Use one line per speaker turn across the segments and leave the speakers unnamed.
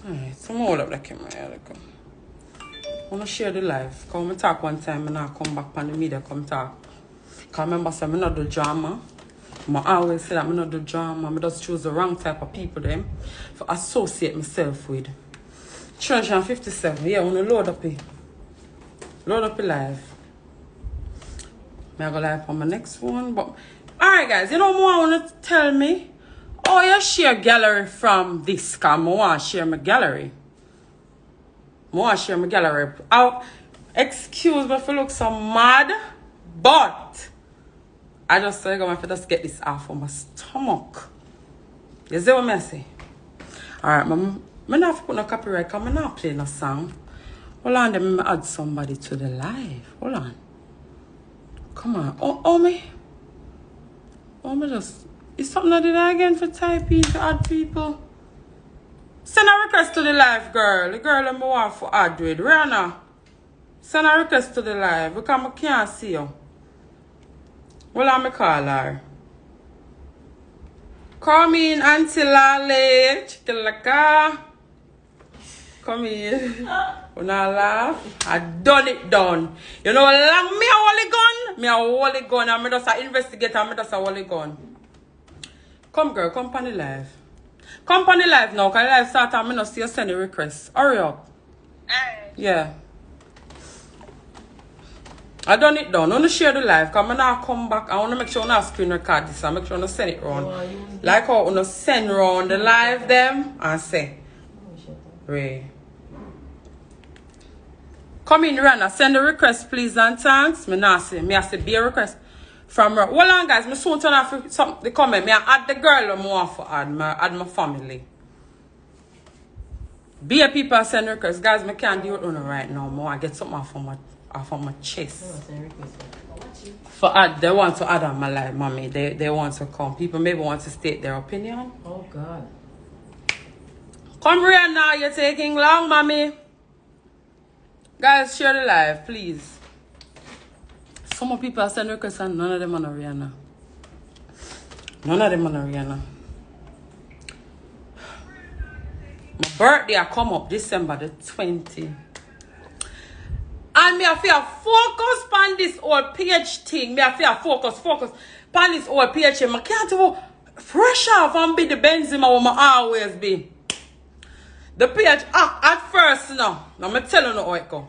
Alright, so I'm hold up the camera. I want to share the live. Come and talk one time and I come back on the media, come talk. Because remember, so I not do drama. I always say that I not do drama. I just choose the wrong type of people them to associate myself with. 357. Yeah, I want to load up it. Load up it live. I go live on my next one. But alright guys, you know more I want to tell me? Oh, you share gallery from this. Because I want to share my gallery. I want to share my gallery. Excuse me if I look so mad. But I just say I'm going to just get this off of my stomach. You see what I say? Alright, I'm not have to put no copyright because I'm not playing a song. Hold on, let me add somebody to the live. Hold on. Come on. Oh me just... Is something I did again for typing to add people? Send a request to the live, girl. The girl I'm want for add with. Rihanna. Send a request to the live because I can't see you. Well, I'm call her. Come in, Auntie Lale. Chickalaka. Come in. When I laugh, I done it done. You know how long me a holy gun? Me a holy gun. I'm just a investigator. I'm just a holy gun. Come girl, come on the live. Come on the live now, because the live start and I not see you send a request. Hurry up. Yeah. I done it done. I want to share the live because I'm not come back. I want to make sure I not screen record this and make sure I send it around. Like how I want to send around the live them and say. Ray. Come in, Rana. Send a request, please and thanks. Me I say be a request from her. Hold on, guys. Me soon turn off some the comment. Me I add the girl I'm want for add my family. Be a people send requests, guys. Me can't do it on right now. More I get something off of my chest. For add, they want to add on my life, mommy. They want to come. People maybe want to state their opinion.
Oh God.
Come here now. You're taking long, mommy. Guys, share the live, please. Some of people are sending requests and none of them on Rihanna. None of them on Rihanna. My birthday I come up December the 20th. And me I feel focus on this old page thing. Me I feel focus on this old page thing. I can't do pressure from be the Benzema what I always be. The page at first now. I'm going to tell you how it go.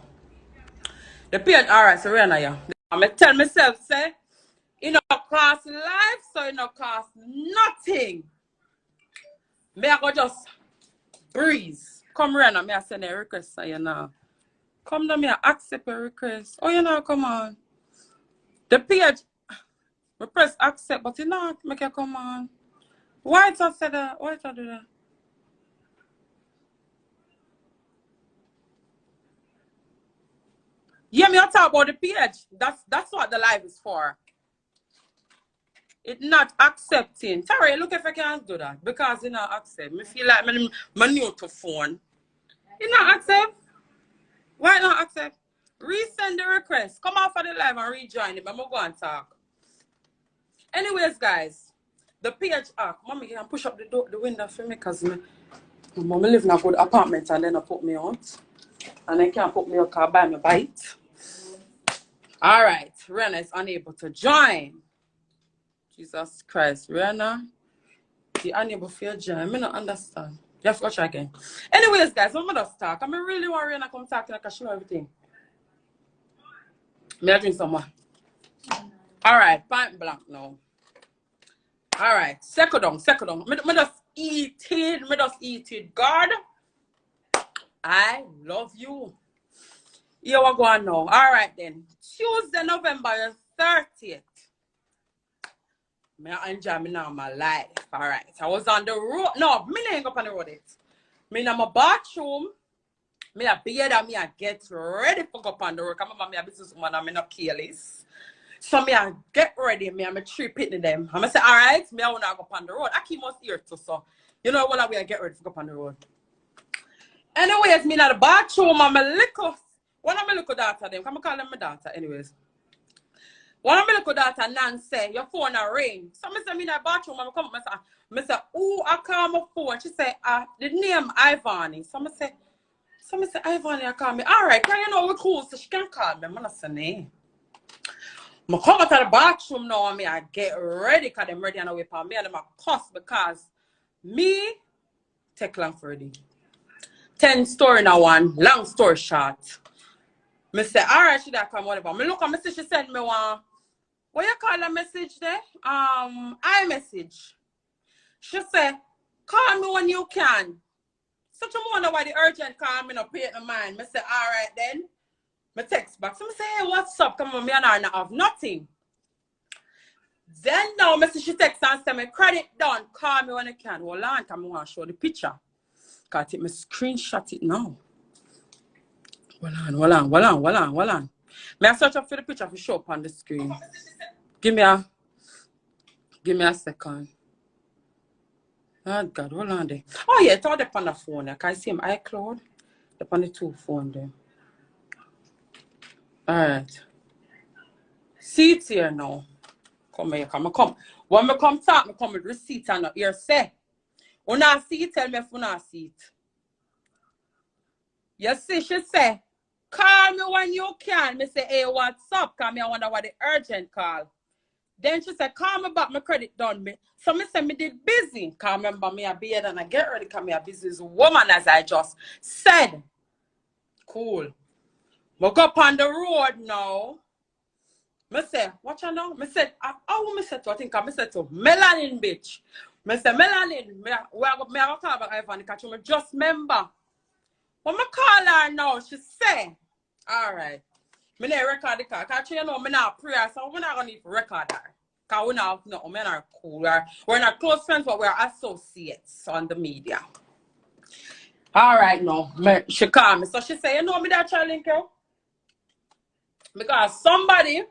The page, alright, so Rihanna, yeah. I'm going to tell myself, say, it no cost life, so it no cost nothing. Me I go just breeze. Come Rihanna, me I send a request to you now. Come down, me I accept a request. Oh, you know, come on. The page, we press accept, but you know, make you come on. Why it say that? Why it do that? Yeah, me I talk about the page. That's what the live is for. It's not accepting. Sorry, look if I can't do that. Because you not accept. Me feel like my new to phone. You not accept? Why not accept? Resend the request. Come off of the live and rejoin it. I'm going to go and talk. Anyways, guys. The page act. Mommy, can push up the window for me because my mom live in a good apartment and then I put me out. And I can't put me out because I buy me bite. Alright. Rihanna is unable to join. Jesus Christ. Rihanna, you're unable to join. I don't understand. You have to go try again. Anyways, guys, I'm going to talk. I'm really worried Rihanna come talk and I can show everything. May I drink some more? Alright, point blank now. Alright, second down. Me just eat it. God, I love you. Here we go on now. Alright then. Tuesday, November 30th. I enjoy me now my life. Alright. I was on the road. No, me ain't up on the road yet. Me in my bathroom. Me a beard and me a get ready for go up on the road. Come on, me a businesswoman and me not careless. So me a get ready. Me a me three pitney them. I'm say, alright, me I wanna go up on the road. I keep most ear too, so you know what I get ready to go up on the road. Anyways, me in the bathroom and my little one of my little daughter them. Come call them my daughter anyways. One of my little daughter Nan say, your phone a ring. So I say me in the bathroom and I come up, I say, who a call my phone. She say, the name Ivany. So I say, Ivany, call me. All right, you know, we're cool, so she can call me. I'm not saying. I come out of the bathroom now and I get ready because I'm ready and away from me and I'm a cuss because me take long for it. 10 story now one, long story short. I say, all right, she that come whatever. I look at message she sent me one. What you call a message there? iMessage. She say, call me when you can. Such a wonder why the urgent call me not pay it no mind. I say, all right then. I text back. So I say, hey, what's up? Come on, me and I not have nothing. Then now, she text and say, my credit done. Call me when you can. Hold on, come on, show the picture. Can I take my screenshot it now? Hold on. May I search up for the picture for show up on the screen? Give me a second. Oh God, hold on there. Oh yeah, it's all up on the phone. Can I see him iCloud? Up on the two phone there. Alright. See it here now. Come here, come. When I come talk, I come with receipt and not here say. When I see it, tell me if you not see it. You see, she say, call me when you can. Me say, hey, what's up? Because I wonder what the urgent call. Then she said, call me back, my credit done me. So me say, me did busy. Because remember, me a beard and I get ready because me a business woman, as I just said. Cool. I go up on the road now. Me say, what you know? Me say, how me say to, I think I said to Melanin, bitch. Me say, Melanin, me have a call back Ivany because me just remember. When I call her now, she say, all right. Me not record the call. Because you know, me not pray, so we're not going to need to record her. Because we're not, no, we're not cool. We're not close friends, but we're associates on the media. All right, no. She called me. So she say, you know me that challenge, girl? Because somebody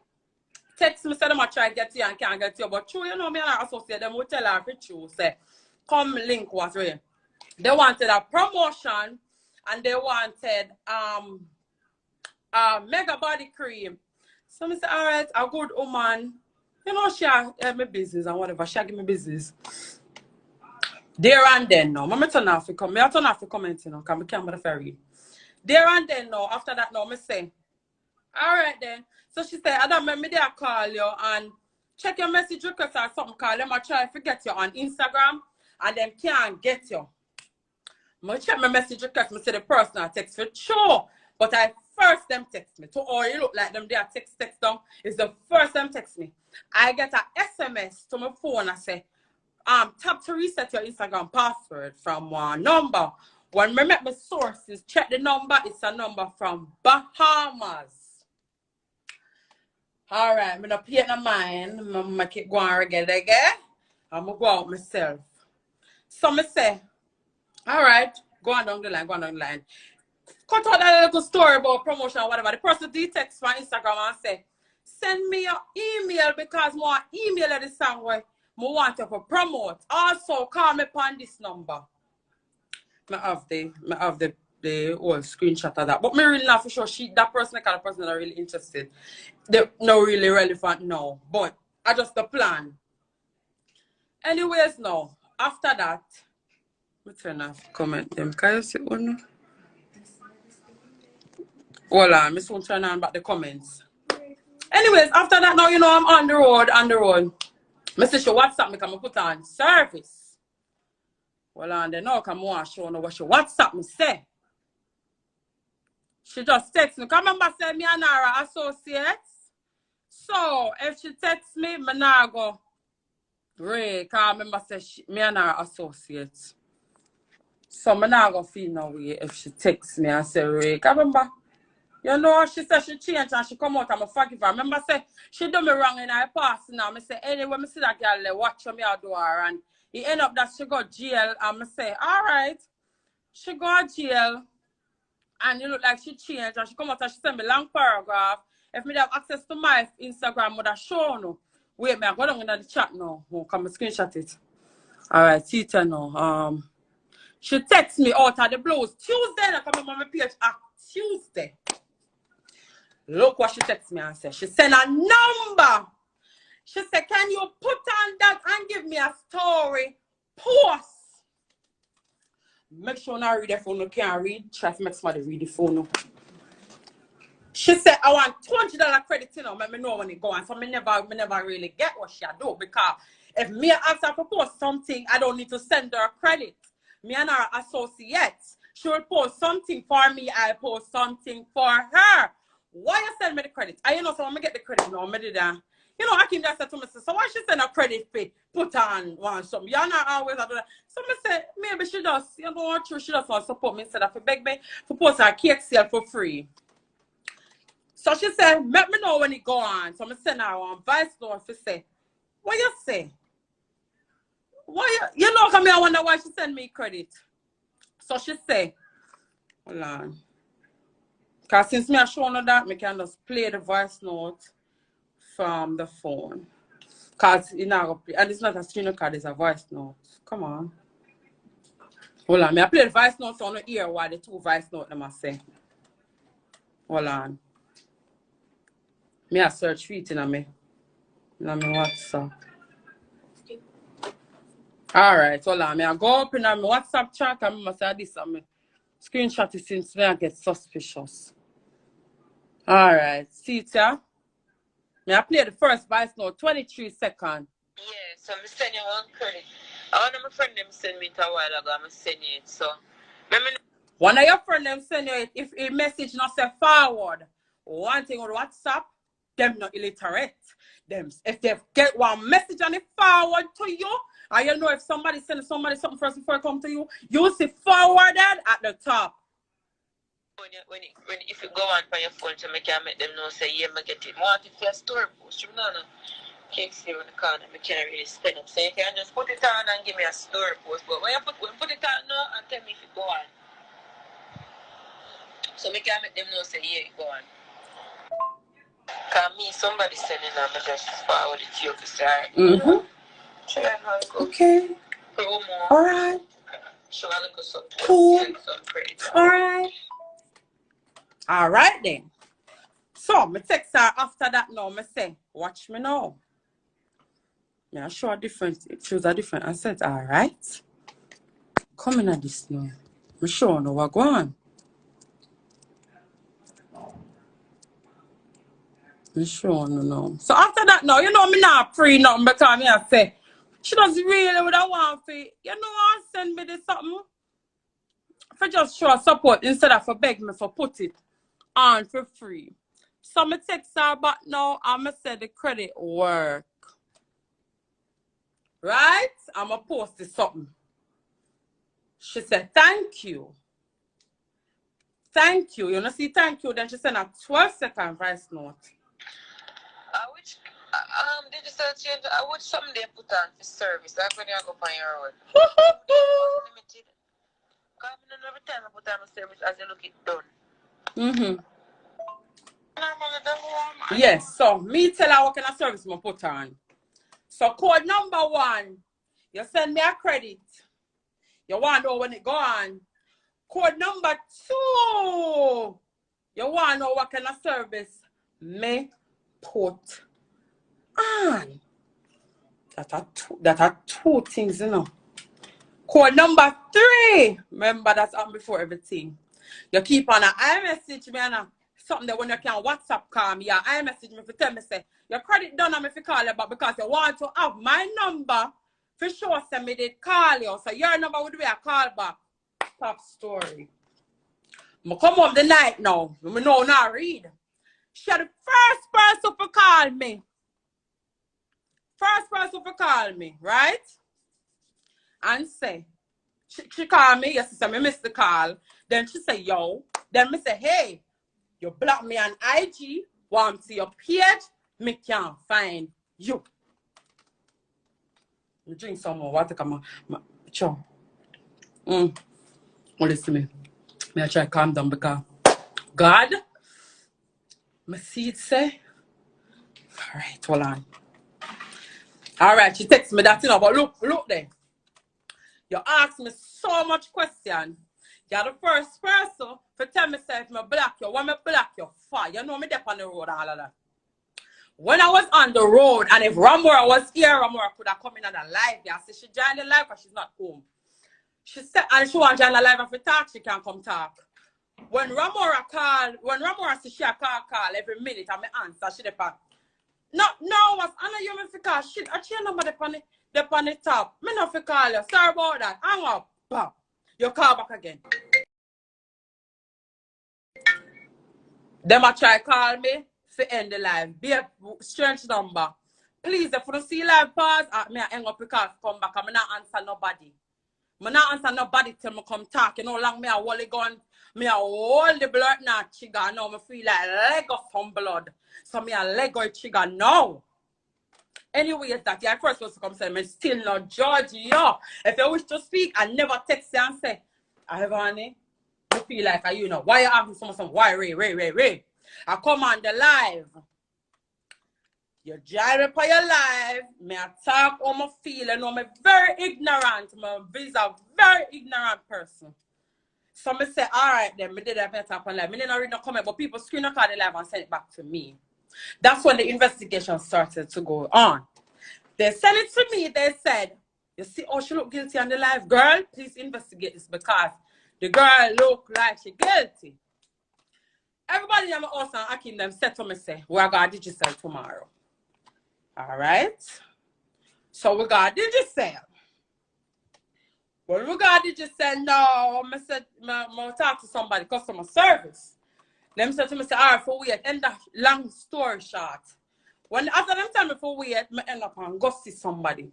text me, say them I try to get you and can't get you. But true, you know me and I associate them, we tell her for true, say, come link was real. They wanted a promotion and they wanted mega body cream. So I say, all right, a good woman. You know, she have me business and whatever. She give me business. There and then now. I turn off the comment. I turn off the comment, you know, because I can't the ferry. There and then now, after that now, I say, all right then. So she said, I don't remember they call you and check your message request or something, call them. I try to get you on Instagram and them can't get you. I check my message request, I say the person I text for sure. But I first them text me. To all you look like them, they are text down. It's the first them text me. I get an SMS to my phone. I say, tap to reset your Instagram password from one number. When I met my sources, check the number. It's a number from Bahamas. All right, I'm gonna pay no mind. I'm gonna keep going again. I'm gonna go out myself. So I say, all right, go on down the line. Cut out that little story about promotion or whatever. The person did text from Instagram and say, send me your email because I want email of the song where I want you to promote. Also, call me upon this number. I have the whole screenshot of that. But me really not for sure that person, the kind of person that are really interested. They're not really relevant now. But I just the plan. Anyways now, after that, let me turn off comment them. Can you see one? Hold on, I soon turn on back the comments. Anyways, after that now, you know, I'm on the road. I say, she WhatsApp me, come put on service. Well, and then now come on, show no what she WhatsApp me say. She just text me. Come remember, say me and her associates. So if she text me, I now go Ray. Cause remember, say me and her associates. So I now go feel no way if she texts me and say Ray. Cause remember, you know, she said she changed and she come out and I forgive her. Remember, say she do me wrong in her past now. I say anyway, I see that girl watch me I do her and he end up that she go jail and I say, all right, she go jail. And it look like she changed and she come out and she send me long paragraph. If me have access to my Instagram, would have shown no. Wait, me I go down in the chat now. Come screenshot it. Alright, Tita now. She text me out of the blues. Tuesday, I come on my page Tuesday. Look what she text me and said. She sent a number. She said, can you put on that and give me a story? Post. Make sure now read the phone. You can't read. Try to make somebody read the phone. She said, I want $20 credit, you know, let me know when it go on. So me never really get what she do, because if me ask her to post something, I don't need to send her credit. Me and her associates. She will post something for me, I post something for her. Why you send me the credit? I so I'm gonna get the credit now. Me did that. You know, I can just say to me, so why she send a credit fee? Put on one something. You're not always do that. So me say, maybe she does, you know, true, she does want to support me instead of beg me to post her cake sale for free. So she said, let me know when it go on. So I send her one voice note to say, what you say? Why you know, come here, I wonder why she send me credit. So she say, hold on. Because since me I show her that, me can just play the voice note from the phone. Because you know, and it's not a screen card, it's a voice note. Come on. Hold on, me I play the voice note on the ear while the two voice note them I say. Hold on. Me I search for it in me WhatsApp. Alright, hold on. Me I go up in my WhatsApp chat and I must say this and me screenshot it since me I get suspicious. Alright, see it here? Me I play the first voice note, 23 seconds.
Yeah, so I'm sending you one credit. One of my friends them send me it a while ago, I'm sending it. So
one of your friends them send you it, if a message not say forward. One thing on WhatsApp, them not illiterate. Them if they get one message and it forward to you, and you know if somebody send somebody something first before it come to you, you see forwarded at the top.
When if you go on your phone, so I can make them know say yeah, I get it. Want it for your store post, you know. Cakes here in the corner, I can't really spend up. So you can just put it on and give me a store post. But when you put it on now and tell me if it go on. So I can make them know say yeah, it go on. Cause me, somebody sending them, I just forward it to you to start. Try how it goes.
Okay.
Promo.
Alright.
Show a little support.
Cool.
Some credit.
Alright. Alright then. So, me text her after that now, me say, watch me now. Yeah, sure different. It shows a different. I said, alright. Coming at this now. Me sure no what go on. Me sure no. So after that now, you know me not free nothing because me I say, she doesn't really what I want for, you know, I send me this something. For just show support instead of for beg me for put it on for free. So me text her back now and me say the credit work. Right? I'ma post this something. She said, thank you. Thank you. You know, see thank you. Then she sent a 12-second voice note.
Which digital change, which something they put on for service, like when you go on your road. Limited. Because every time I put on a service as you look it done.
Yes, so me tell her what kind of service I put on. So code number 1, you send me a credit. You want to know when it go on. Code number 2, you want to know what kind of service me put on. That are two things, you know. Code number 3, remember that's on before everything. You keep on an iMessage me and something that when you can WhatsApp call me, your iMessage me if you tell me say your credit done and if you call you back because you want to have my number for sure send me did call you. So your number would be a call back. Top story. I come home the night now. I know now read. She the first person to call me. First person to call me, right? And say, she called me, yes, sister, me missed the call. Then she say, yo. Then me say, hey, you block me on IG, want to see your page, me can't find you. Me drink some more water, come on. Chow. Well, listen to me. Me I try to calm down because God, me see it say. Alright, hold on. Alright, she texts me that, you know, but look there. You ask me so much question. You're the first person to tell me say if me block you, when me block you for. You know me there on the road, all of that. When I was on the road, and if Ramora was here, Ramora could have come in on the live. Yeah, so she joined the live because she's not home. She said, and she want to join the live after talk, she can come talk. When Ramora says she call every minute, and me answer, she depend. No, was I know you me fi call. Shit, I change number the on the top. Me not fi call you. Sorry about that. Hang up. Bam. You call back again. Them a try call me to end the live. Be a strange number. Please, if you don't see live pause, me I hang up because come back. I'm not answer nobody. I'm not answer nobody till me come talk. You know, long me a wally gun. Me a hold the blood now, chigga. Now me feel like leg of some blood. So me a leg of chigga now. Anyways, that yeah, first was to come say, me still not judge you. If you wish to speak, I never text you and say, Ivany, I feel like you know. Why you asking someone, why Ray? I come on the live. You drive up on your live. Me I talk on my feeling. I'm very ignorant. I'm a very ignorant person. So me say, all right, then me did a better up on live. Me didn't read no comment, but people screen record the live and send it back to me. That's when the investigation started to go on. They sent it to me. They said, you see, oh, she look guilty on the live. Girl, please investigate this because the girl look like she guilty. Everybody in my house and Akim them said to me, say, we're going to Digicel tomorrow. All right? So we got Digicel. When we got Digicel, no, I said, I talk to somebody, customer service. Them said to me, say, all right, for wait. End of long story short. When after them tell me for wait, I end up and go see somebody.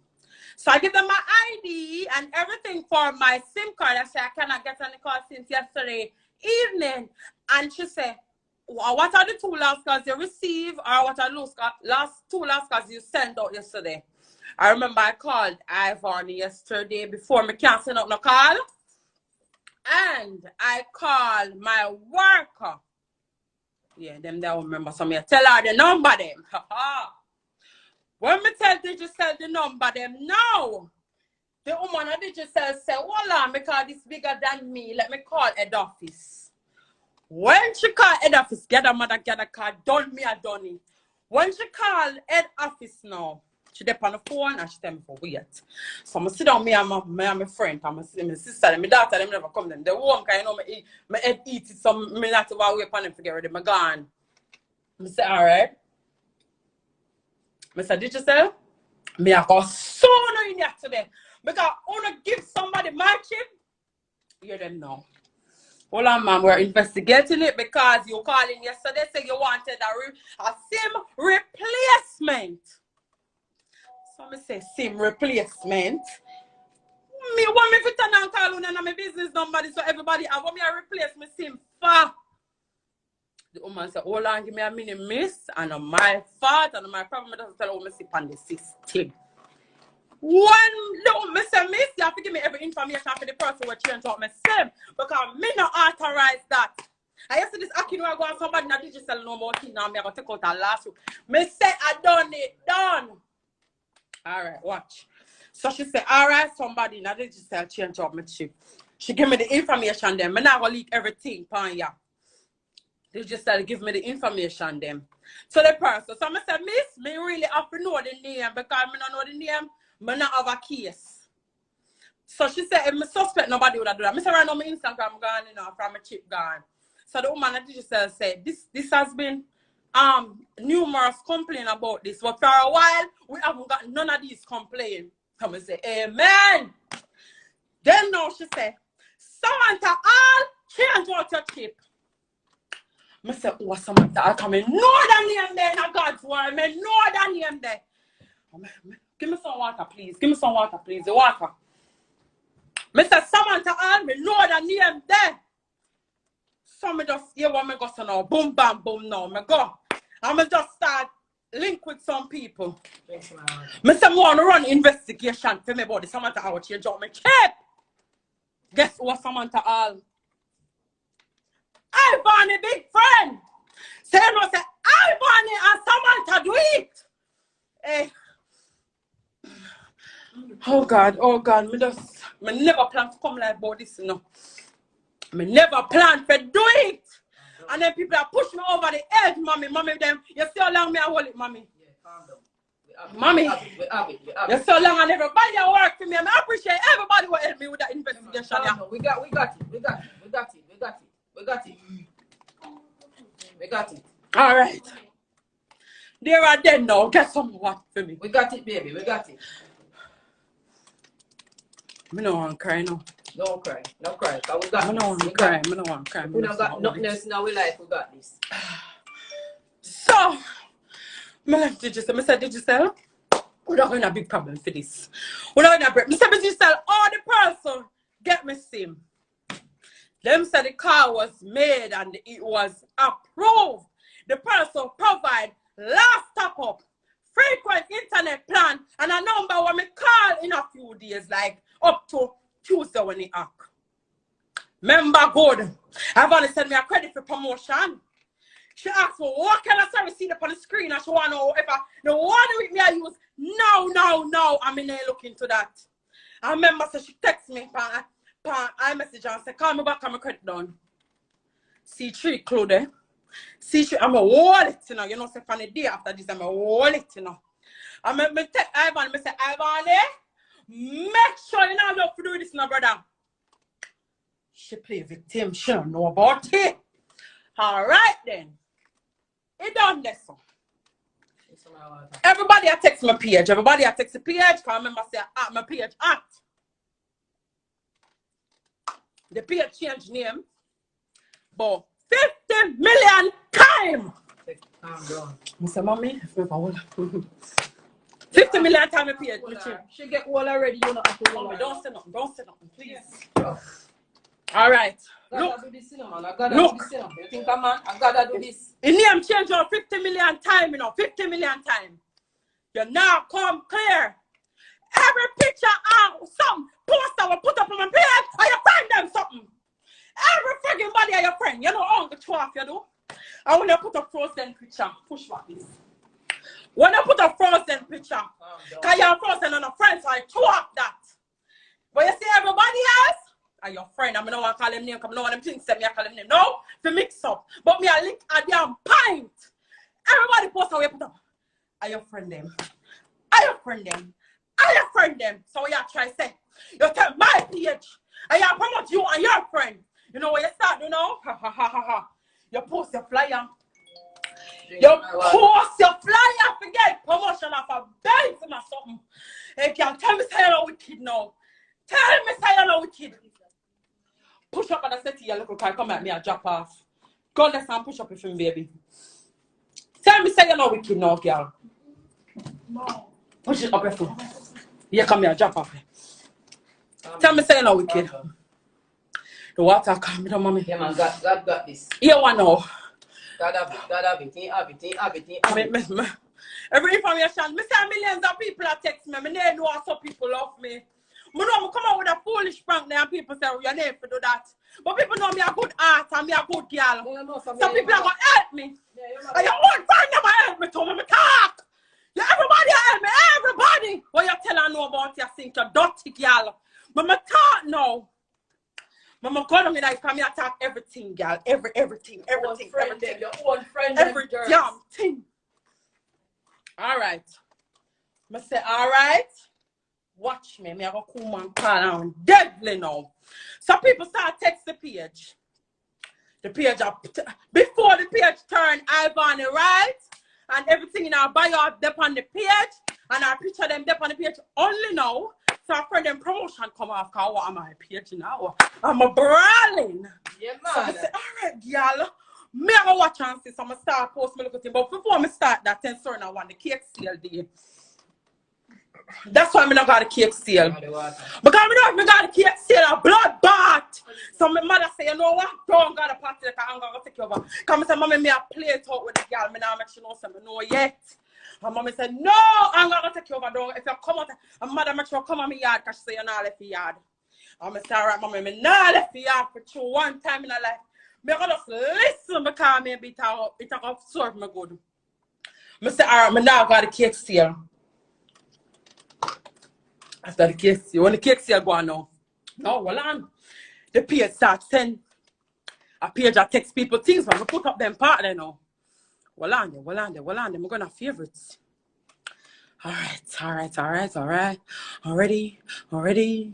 So I give them my ID and everything for my SIM card. I say I cannot get any call since yesterday evening. And she said, well, what are the 2 last calls you receive or what are the last 2 last calls you sent out yesterday? I remember I called Ivany yesterday before me can't send out no call. And I called my worker. Yeah, them that remember some here. Tell her the number them. When me tell Digicel the number them, no. The woman at Digicel say, hold on, because this bigger than me. Let me call head office. When she call head office, get a mother, get a car, done me a done it. When she call head office now, she dep on the phone and she tell me for wait. So I sit down, me and my friend, and my sister, and my daughter, them never come them. The home, because you know, my head eat it, so me not to wait upon them to get ready. I'm gone. I say, all right. I said, Digicel? Me I go so no in here today. Because I want to give somebody my chip. You them know. Hold on, ma'am. We're investigating it because you called in yesterday saying you wanted a SIM replacement. So I say SIM replacement. Me want me to turn and call on my business number so everybody I want me to replace my SIM for. The woman said, hold on, give me a minute, miss. And on my fault and on my problem, I don't tell her what I see on the system. When the woman say, miss, you have to give me every information for the person who change out my SIM. Because me not authorize that. I used to this Akin where I go on somebody now Digicel no more thing now. Me I go take out that last week. Me say I done it, done. Alright, watch. So she said, alright, somebody now Digicel change out my chip. She give me the information then. Me not gonna leak everything upon ya. They just said give me the information them. So the person. So I said, miss, me really have to know the name because I don't know the name, I not have a case. So she said, if I suspect nobody would have done that. I said, right now my Instagram gone, you know, from my chip gone. So the woman at Digicel said, this has been numerous complaints about this. But for a while, we haven't got none of these complaints. So I say, amen. Then now she said, Samantha, all change out your chip. I said, oh, Samantha, I come in. No that name there, not God's word. No that name there. Give me some water, please. Give me some water, please. The water. I said, Samantha, me know that name there. So I just hear what I go so now. Boom, bam, boom, now. I go. And I just start link with some people. I said, I want to run investigation for me about the Samantha. I will change out my chip. Guess what, Samantha all? Ivany, big friend. Say no, say Ivany and Samantha do it. Hey. Oh God, me never plan to come like about this, you know. Me never plan to do it. And then people are pushing me over the edge, mommy, them. You see how long me I hold it, mommy?
Yeah, calm down. We
Mommy,
we have it.
you're so long and everybody that work for me. I appreciate everybody who helped me with that investigation.
No, we got it.
All right. There are dead now. Get some water for me.
We got it, baby. We got it.
I don't want to cry now.
Don't cry. Don't cry. We got
I don't want to cry. I don't want to cry.
We don't got nothing else in our life. We got this.
So, I said, Digital, we're not going to have a big problem for this. We're not going to break. I said, Digital, all the person get me sim. Them said the car was made and it was approved. The person provide last top up, frequent internet plan, and a number when me call in a few days, like up to Tuesday when it act. Remember good. I've only sent me a credit for promotion. She asked for what kind of service see up on the screen and she want to know if the one with me I use. No. I'm in there looking into that. I remember so she text me iMessage and said, call me back on my credit done. C3 included. C3, I'm a wallet, you know. You know, say from the day after this, I'm a wallet, you know. I text Ivan, I say, Ivan, make sure you know how to do this now, brother. She play victim, she don't know about it. All right then. It done this one. Everybody I text my page. Everybody I text the page. Because I remember say my page act. The page change name. But 50 million time. I say, mommy, 50 million time my page.
She get all already, you know.
Mommy, don't say nothing. Don't say nothing, please. All right. Look.
Do this, you know, man. I gotta do this, you know. You think, man? I gotta do this.
The name change on 50 million time, you know. 50 million time. You now come clear. Every picture out, some poster will put up on my page, and you find them something. Every friggin' body of your friend. You know all the 12 you do. And when you put a frozen picture, push back this. When you put a frozen picture, because you're frozen on a friend, so I twap that. But you see everybody else? And your friend, I don't want to call him name, because I don't want them things say me I call him name. No, to mix up. But me I link a damn pint. Everybody post away put up. Are your friend them? Are your friend them? Are your friend them? So what you try to say? You tell my page. And you promote you and your friend. You know what you start doing now? You post your flyer. You post your flyer. Forget promotion of a Benzema or something. Hey, girl, tell me say you're not wicked now. Tell me say you're not wicked. Push up and I said to your little car, come at me and drop off. Go let's and push up with him, baby. Tell me say you're not wicked now, girl.
No.
Push it up your foot. Yeah, come here, drop off. Tell me say you're not wicked. The water calm down, mommy.
Yeah, man, God got this.
You want to know?
God have it. He have it.
Every information, me say millions of people are text me. Me know some people love me. Me know me come out with a foolish prank there and people say, your name to do that. But people know me a good art and me a good girl. Some people are going to help me. And your own friend never help me to me talk. Yeah, everybody help me. Everybody. What you tell her know about your think you dirty girl. But me talk now. Mama call me like come here attack everything, girl. Everything.
Your own friend.
Every damn thing. All right. I say, all right. Watch me. Me I go cool man call on deadly now. Some people start text the page. The page up before the page turn Ivany Wright and everything in our bio up on the page and our picture them up on the page only now. So I friend them promotion come off because what am I page now? I'm a brawling.
Yeah, man.
So I say, all right, y'all. Me I go watch and see some start post me look at him. But before me start that 10 sorry now want the cake sale day. That's why I not got a cake sale. Because I know if I got a cake sale, a bloodbath. So my mother say, you know what? Don't got a party like I'm gonna take you over. Because I say, mommy, me I play it out with the girl. Me now make sure no say me know yet. And mommy said, no, I'm gonna take you over. Don't if you come out, and mother make sure come on my yard because she say you're not left the yard. And I say, all right, mommy, me not left the yard for true one time in my life. Me gonna just listen because maybe it will serve me good. I say, all right, me now got a cake sale. After the cake sale, when the cake sale go on now, no, well on. The page starts send a page that text people things when we put up them part there now. Well on there, I'm gonna favorites. Alright. Already.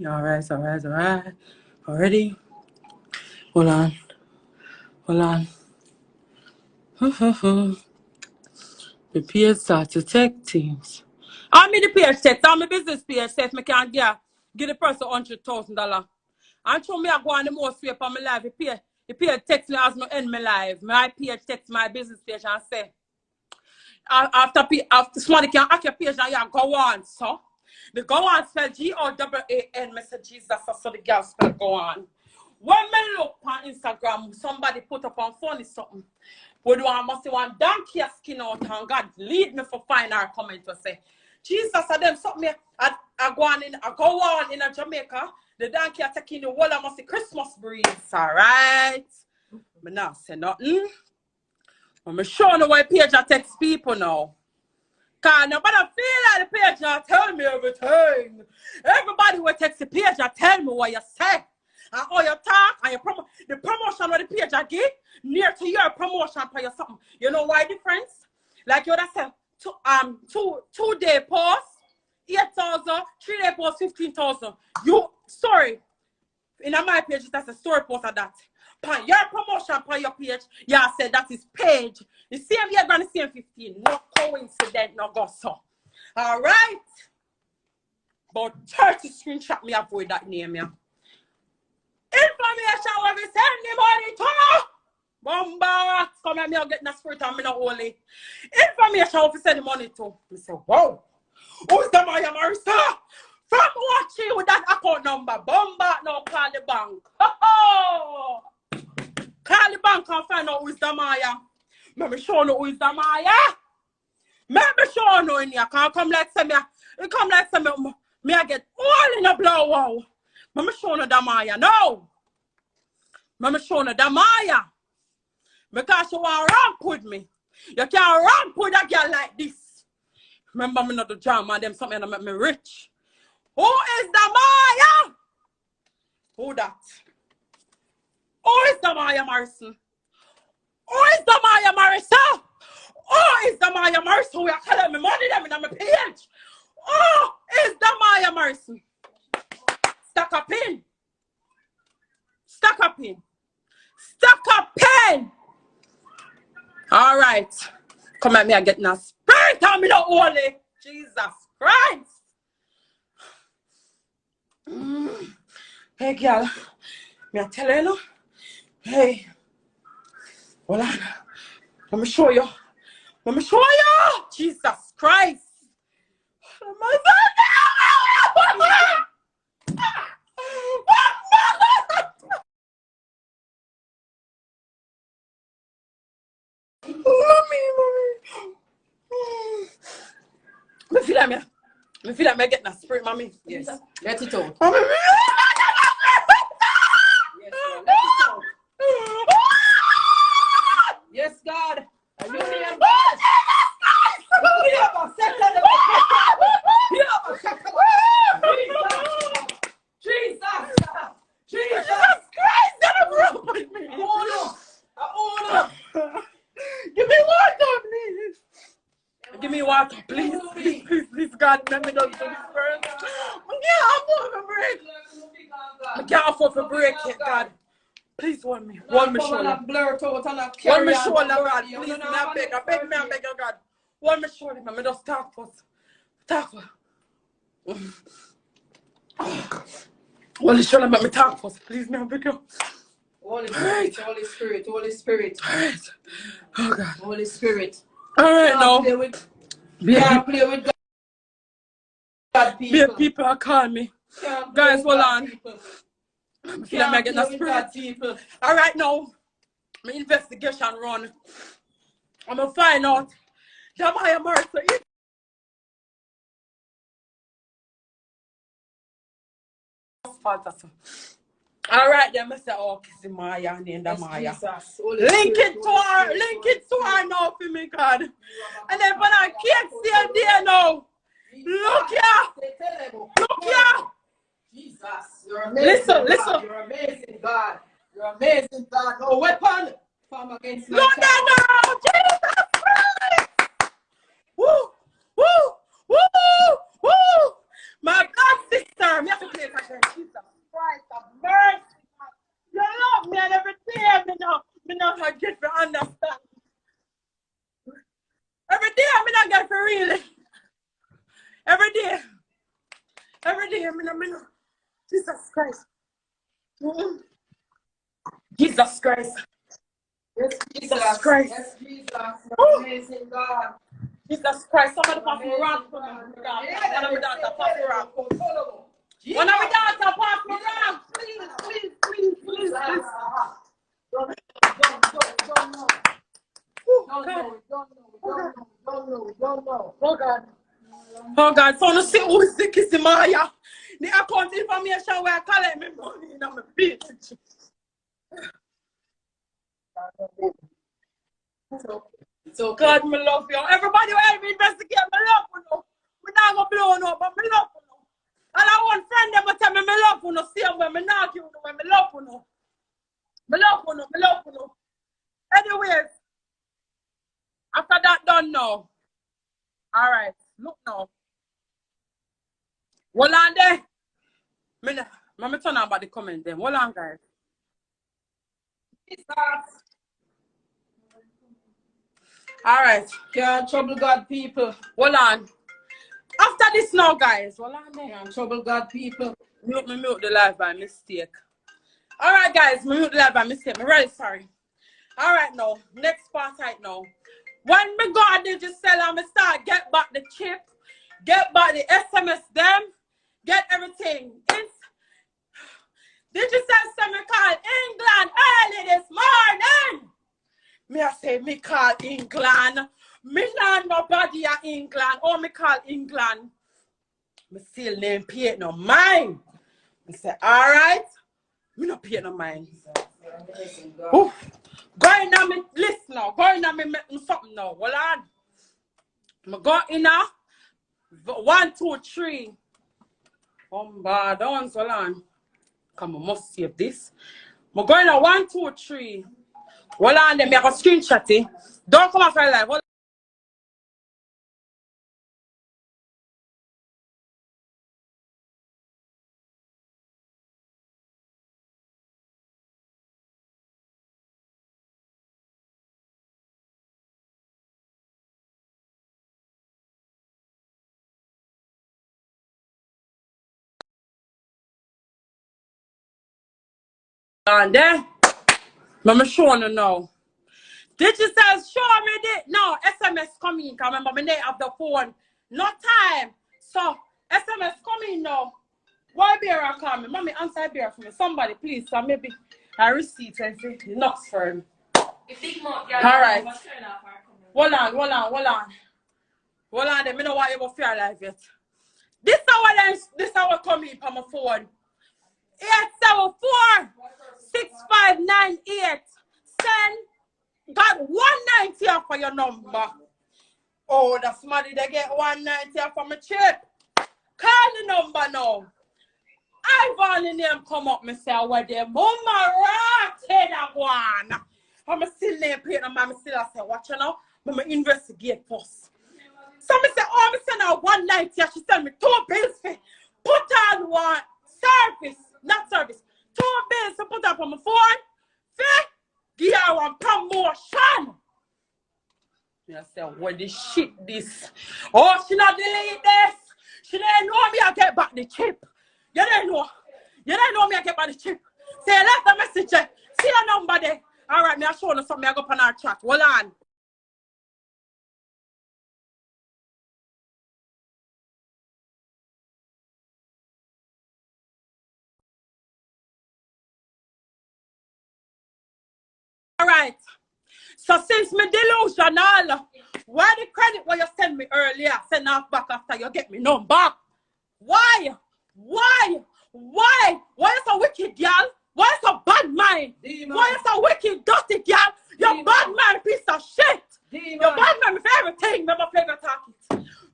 Alright. Already. Hold on. The page start to take teams. I'm in the page text. I'm a business page says me can give the person $100,000. And show me I go on the most way for my life. The page text me as me end my life. My page text my business page and say after somebody can hack your page and you go on, so the go on spell GOAAN message Jesus, so the girl spell go on. When me look on Instagram, somebody put up on funny something. Would one must say one donkey skin out and God lead me for find our comment to say Jesus I them something I go on in a Jamaica. The donkey are taking the whole I must say Christmas breeze, alright. But now say nothing. I'm sure no why page I text people now. Cause nobody feel like the page I tell me everything. Everybody will text the page I tell me what you say. And all your talk and your the promotion of the page I give near to your promotion for your something. You know why difference? Like you would have said two-day post, 8,000, 3-day post, 15,000. You sorry. In my page, that's a story post of that. Pan your promotion for your page, yeah, said that is page. The same year gonna same 15. No coincidence, no gossip. Alright. But 30 screenshot me avoid that name, yeah. Information when we send the money to Bomba. Come at me, I'll get in the spirit and me not holy. Information when we send the money to. I say, wow. Who's the Maya Marissa? From watching with that account number. Bomba, no call the bank. Oh. Call the bank and find out who is the Maya. Let me show you who is the Maya. Let me show you in here. Can't come like some me I get all in the blow. Wow. Let me show you the Maya. No. Let me show you the Maya. Because you want to ramp with me. You can't ramp with a girl like this. Remember me not the drama and them something that make me rich. Who is the Maya? Who that? Who is the Maya Morrison? Who is the Maya Marissa? Who is the Maya Morrison? Who are telling me money them in my page? Who is the Maya Morrison? Stuck up in. Stuck up in. Stuck up in. All right. Come at me and get in a spirit on me not holy. Jesus Christ. Hey girl. Me I tell you. Hey. Hold on. Let me show you. Let me show you. Jesus Christ. Mommy. Me feel like me getting a spirit, mommy.
Yes. Let it out.
Mommy.
Yes, God. Are you here, Jesus
Christ, that broke with me.
Hold up.
Give me water, please. Give me water, please, God. Let me not do this first. I can't afford to break it, God. Please warn me. Warn me, shoulder. Warn me, shoulder, God. Please, I beg you, God. Warn me, shoulder. Let me just talk first. Talk first. Holy shoulder, let me talk first. Please, I beg you.
Holy Spirit.
All right. Oh, God.
Holy Spirit.
All right, now.
Can't play with God, people.
People are calling me. Guys, hold on. I feel like I'm getting a spirit. All right, now. My investigation run. I'm going to find out. Jamaya Mercer. All right, then, Mr. Oh, kiss Maya and the Maya. Link it to her now for me, God. And then when I can't stay there now. Look here.
Jesus, you're amazing. Listen. You're amazing, God. You're amazing, God. No weapon formed against my child.
No. Jesus Christ. Woo. understand. Every day I mean I get for real. Every day. I mean, Jesus Christ. Jesus Christ.
Yes,
Jesus Christ.
Yes, Jesus. You're amazing, God.
Jesus Christ. Somebody pass me around for me. One of my daughters pass me around. One of my daughters pass me around. Please. Don't know. Oh God, so no see who is sick is Maya. The account information where I collect me money in my page. So God, me love you. Everybody will help me investigate. Me love you. We not gonna blow no, but me love you. And I want friend them tell me love you. See when me knock you when me love you. Me love you. Anyways, after that done now. All right, look now. Hold on there. Me turn on about the comment them. Hold on, guys. All right.
Can't trouble God, people.
Hold on. After this now, guys. Hold on there.
Can't trouble God, people.
Mute the live by mistake. All right, guys. Mute the live by mistake. I'm really sorry. All right, now. Next part right now. When me go and Digicel and me start get back the chip, get back the SMS them, get everything. Digicel send me call England early this morning. Me I say me call England. Me not nobody at England. Oh, me call England. Me still name pay no mind. Me say, all right. Me no pay no mind. Going on me list now. Going on me something now. Hold on. Me go in a 1, 2, 3. Don't hold on. Come on, must save this. Me going on 1, 2, 3. Hold on, then me have a screenshot it. Don't come off my live. Hold on there. I'm showing you now. Did you say show me the no SMS coming? Cause remember me name of the phone. No time. So SMS coming now. Why bear call me? Mommy answer bear for me. Somebody please. So maybe I receipt and say knocks for him. Alright. Hold on. They me know why you go fear life yet. This is how coming from my phone. 874-6598. Send. Got 190 off for your number. Oh, that's money they get 190 off for my chip. Call the number now. Ivany name come up, me say, where the mama rock head and one. I'm still name plate and I'm still say, watch you now. I'm investigate first. So me say, oh, me send her 190. She send me 2 bills for put on one service, not service. 2 bills to put up on my phone. Fee, give her one promotion. I say, what the shit this? Oh, she not delete this. She didn't know me I get back the chip. You didn't know me I get back the chip. Say, left the message. See your number there. All right, me I show you something. I go on our chat. Hold on. All right. So since me delusional, why the credit what you send me earlier, send off back after you get me number? Why? Why you so wicked, girl? Why you so bad mind? Demon. Why you so wicked, dirty, girl? You bad mind, piece of shit. You bad mind for everything. Me my favorite talk it.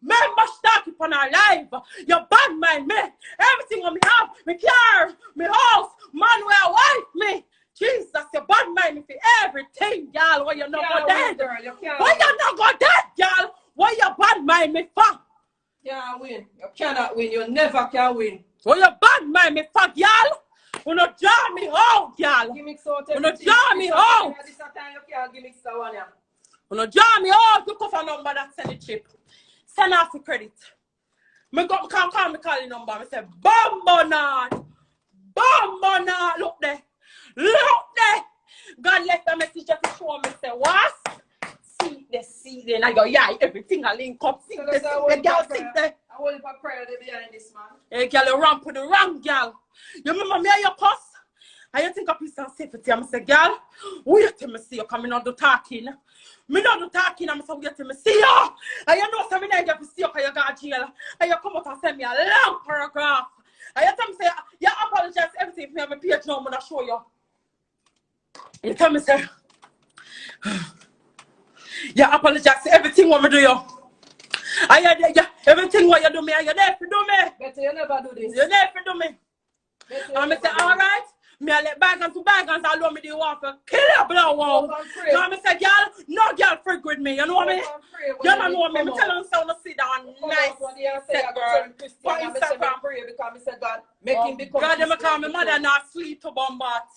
Me must talk it on our life. You bad mind, me. Everything on me have, me car, me house, man where wife me. Jesus, you bad mind me for everything, girl. Why you not go dead? Why you not go dead, girl? Why you bad mind me for? You can't win. You cannot win. You never can win. Why you bad mind me for, girl? Wanna jar me out, y'all. Wanna jar me out. Wanna jar me out. Look off a number that send the chip. Send off the credit. Me can't call me calling number. I say, Bombonard. Look there. God left a message just to show me, say, Wasp. See there. And I go, yeah, everything I link up. See the girl sit there.
I will for prayer behind this man.
Hey, girl, you ramp with the wrong girl. You remember me and your cuss? And you think of peace and safety. I'm say, girl, wait till me see you coming out the talking. Me not do talking, I'm so wait till me see you. And you know, so me not get to see you because you got jail. And you come out and send me a long paragraph. And you tell me, say, you apologize for everything. If you have a page now, I'm going to show you. You tell me, say, you apologize for everything what me do you. Everything what you do me, you there for do me.
Better you never do this.
You there for do me. And I say, all right. Me I let bygones to bygones, I love me the water. Kill your blow wow. So I say, girl, no girl freak with me. You know what I mean? You don't know me. I tell them so to sit down nice. Set girl. For Instagram. God, they call me mother not sleep to bombat.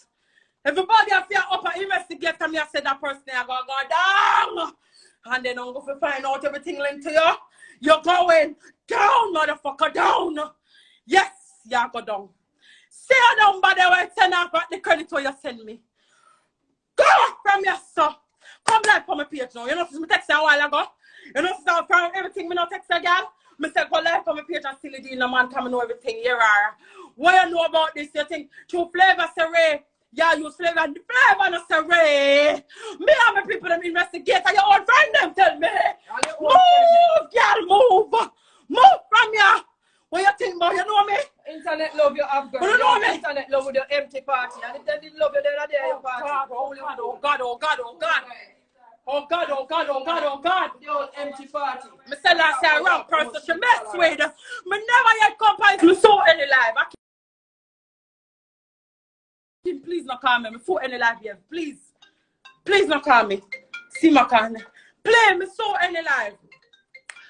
Everybody have to up and investigate and me I said that person I go down. And then I'm going to find out everything linked to you. You're going down, motherfucker, down. Yes, you go down. Say you down, but they will send off the credit where you send me. Go from your son. Come live from my page now. You know, since me text you a while ago. You know, since from everything me not text you, girl. Me say go live from my page and still do no man come know everything. Here are. What you know about this? You think true flavor say yeah, you flavor and the flavor no say me and my people them investigate and your own friend them tell me. Move, girl, move from here. What you think about? You know me?
Internet love you have girl.
You know me?
Internet love with your empty party. And if they didn't love you, they're there your party.
Oh God. Oh God.
The old empty party.
Me say last year wrong person she mess with. Me never yet compare me so any life. Please not call me. Me so any life here. Please not call me. See my can. Play me so any life.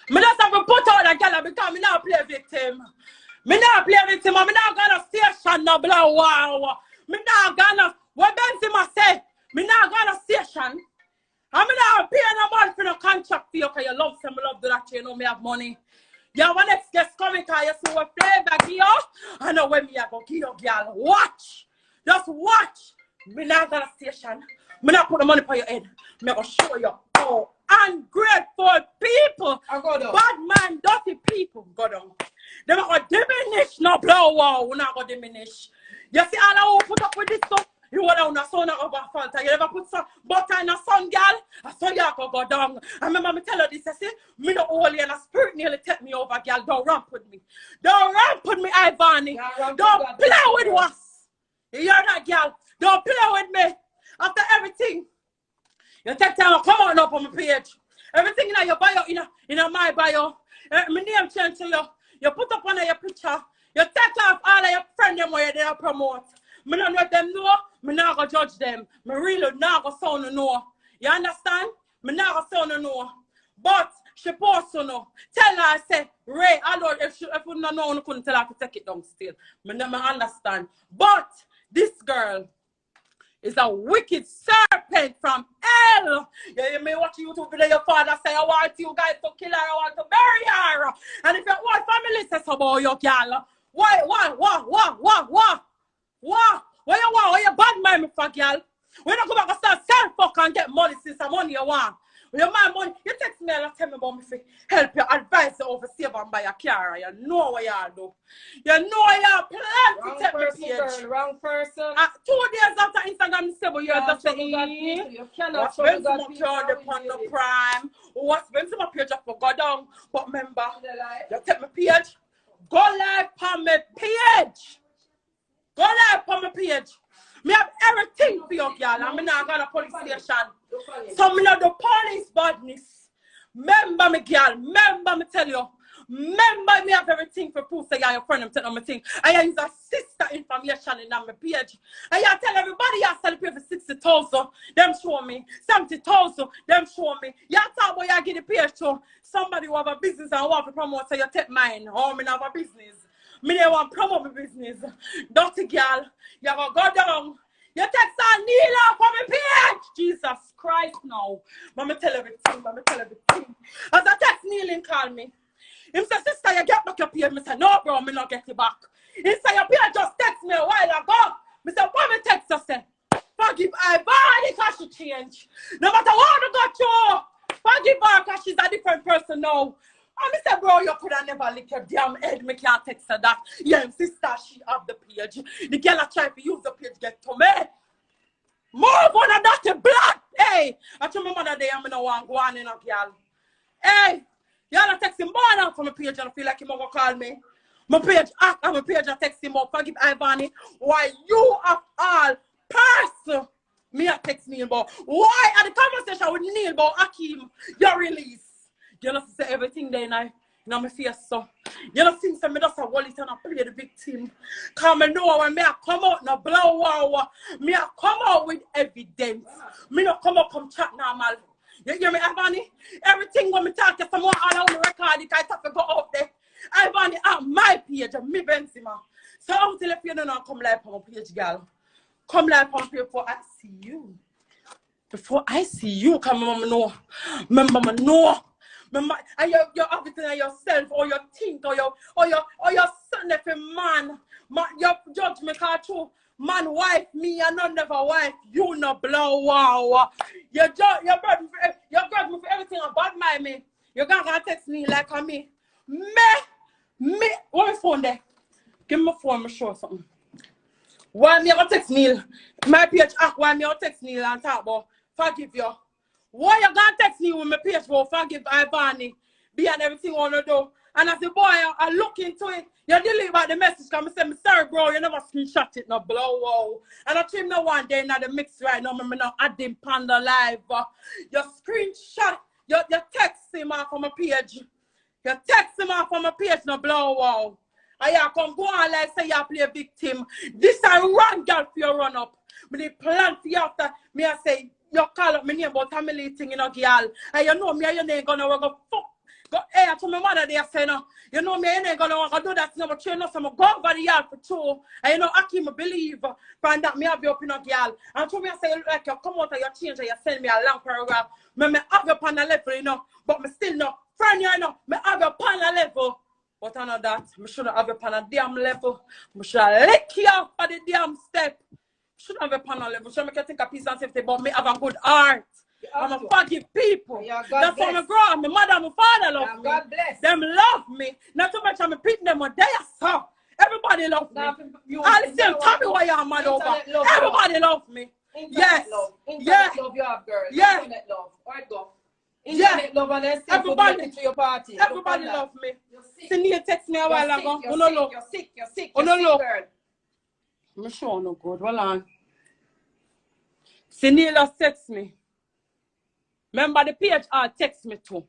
Me just have to put out a girl because me not play victim. Me not play victim. Me not gonna station no blow wow. Me not gonna what Benzema say. Me not gonna station. I'm not paying no money for no contract for you because you love some love that you know me have money. You have one next guest coming because you see what flavor give you. I know when me I go give you girl. Watch. Just watch. Me not gonna station. Me not put the money for your head. Me gonna show you. Oh, ungrateful people. Bad man, dirty people. Go down. They're not gonna diminish. No blow wow. We're not gonna diminish. You see all I put up with this stuff. You want on a son over fault. You never put some butter in a sun, girl. A son you go down. I remember me tell her this. I say, me no holy and a spirit nearly take me over, girl. Don't ramp with me. Don't ramp with me, Ivany. Don't play with us. You hear that, girl? Don't play with me. After everything, you take time to come on up on my page. Everything in your bio, in my bio. My name change to you. You put up on your picture. You take off all of your friends them where they promote. Me not let them know. Me not go judge them. Me really not go sound no. You understand? Me not go sound no. But she post to know. Tell her I say, Ray, I don't if you don't know, you couldn't tell her to take it down still. Me never understand. But this girl is a wicked serpent from hell. You may watch YouTube video, your father say, I want you guys to kill her, I want to bury her. And if your whole family says about your girl, why? What you want? What you bad mind for, girl? When you go back and start sell fuck and get money since the money you want. When you my money, you text me and tell me about me for help you, advise you over save and buy a car. You know what you do. You know you plan to take me page.
Wrong person.
2 days after Instagram, 7 years after
you cannot
show God upon the prime. What's Benzema page up for go down? But remember, you take my page. Go live on my page. Go live on my page. Me have everything for you, girl. I'm not going to police station. So me know the police badness. Remember me, girl. Remember me tell you. Remember me have everything for proof that your friend tell me thing. I use a sister information in my page. And I tell everybody you sell pay for 60,000. Them show me 70,000. Them show me. You talk about you get the page to somebody who have a business and want to promote so you take mine. Oh, me have a business. Me they want promote my business. Dirty girl, you go down. You text her Neela for me page. Jesus Christ now. Mama tell everything. As I text Neil and call me. Him say, sister, you get back your page. Me say, no, bro, me not get it back. He say, your page just text me a while ago. Me say, what me text her say? Forgive Ivany because she change. No matter what you got to, forgive her because she's a different person now. And me say, bro, you could have never lick your damn head. Me can't text her that. Yeah, sister, she have the page. The girl I try to use the page get to me. Move on a dirty blood. Hey, I told my mother day I'm in a one go on in a girl. Hey, y'all are texting more now from my page and I feel like you're going to call me. My page act and my page I text him up. Forgive Ivany. Why you of all person me a text Neil about? Why at the conversation with Neil about Akeem, your release? You know say everything there now. You know my face so. You know things me just a wallet and I play the victim. Cause I know when me a come out no blow wow. Me a come out with evidence. Me not come out come chat normal. You hear me, Ivany? Everything when me talk to someone all on the record, it have to go out there. Ivany at my page, me Benzema. So until if you don't know, come live on my page, girl. Come live on my page before I see you. Before I see you, come mama know. Mama know. Mama, and you're everything on yourself, or your think, or your son if a man. Your judgment can't true. Man, wife, me, and not never wife. You no blow wow. You grab me for everything about me. You're gonna text me like a me. Me, what my phone there? Give me my phone, me show something. Why me gonna text Neil? My page act why me gonna text Neil and talk about forgive you. Why you gonna text me with my page for forgive Ivany? Be and everything wanna do. And as a boy, I look into it. You delete about the message. Come and say, me sorry, bro. You never screenshot it, no blow wow. And I trim no one day, not the mix right now. Me not add them panda live. You screenshot. You text him off on my page. You text him off on my page, no blow wow. And you come go on like say you play victim. This a run, girl, for you run up. Me they plan for you after me. I say you call up my name about family thing, you know, girl. And you know me, and you ain't gonna go fuck. Go, hey, I told my mother they say no. You know me, I ain't gonna do that. No, train us. I'm go over the yard for two. And you know, Akeem believe from that me have you up in a girl. And told me I say like you come out and you change and you send me a long paragraph. Me have you upon a level, you know, but me still no friend, you know. Me have you upon a level. But I know that me shouldn't have you upon a damn level. Me should lick you up for the damn step. Shouldn't have you upon a level. So me can think of peace and safety, but me have a good heart. I'm a forgive people. That's why my girl, my mother, my father love me.
God bless.
Them love me. Not too much I'm picking them on there, so everybody love me. I listen, tell me why you're mad over. Everybody love me. Yes.
Internet love you have, girl.
Yeah.
Internet love. Alright, go. Internet love and then
everybody
to your party.
Everybody love me. Cindy text me a while ago.
You're sick, girl.
I'm sure no good. Hold on. Cindy text me. Remember the page text me too.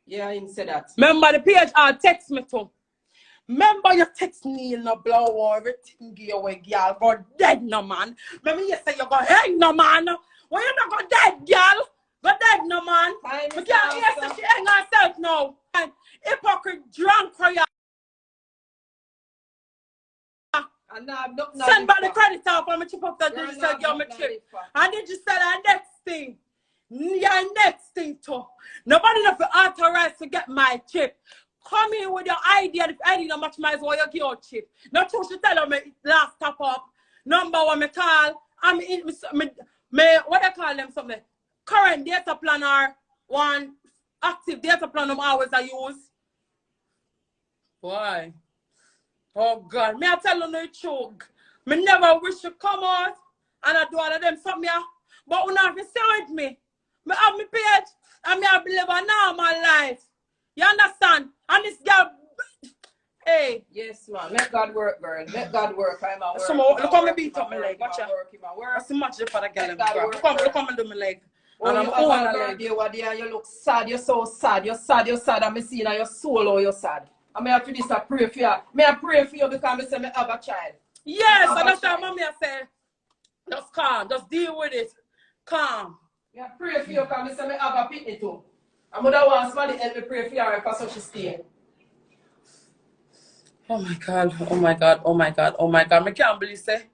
Yeah, I didn't say that.
Remember the page text me too. Remember you text me in the blow or everything give away, girl. Go dead no man. Remember you say you go hang no man. Why you not go dead, girl? Go dead no man. We can't hear so she hang herself now. And hypocrite drunk for you. Send back the credit off and me chip up that you said give me chip. And then you said the next thing. Your next thing too. Nobody enough authorized to get my chip. Come in with your idea. If I don't match my well, you get your chip. Not true, she tell me last top up. Number one, me call. I'm in me what I call them something. Current data planner, one active data planner hours I use. Why? Oh God, me I tell you no choke. Me never wish to come out and I do all of them something. But you have to stay with me. Me have my page and me have live a normal life. You understand? And this girl, hey.
Yes, man. Let God work, girl. Let God work. I'm a work.
So look how me beat up my leg. Watch out. That's too much for the girl. Look how me do my leg.
And I'm on a leg. You look sad. You're so sad. You're sad. You're sad. I'm seeing your soul or you're sad. I may have to pray for you. May I pray for you because I say I have a child.
Yes, and that's why mommy say, just calm. Just deal with it. Calm.
Yeah, pray for you because I say I have a pitney too. I'm going to want somebody help me pray for her because she stay.
Oh my God, oh my God, oh my God, oh my God. I can't believe say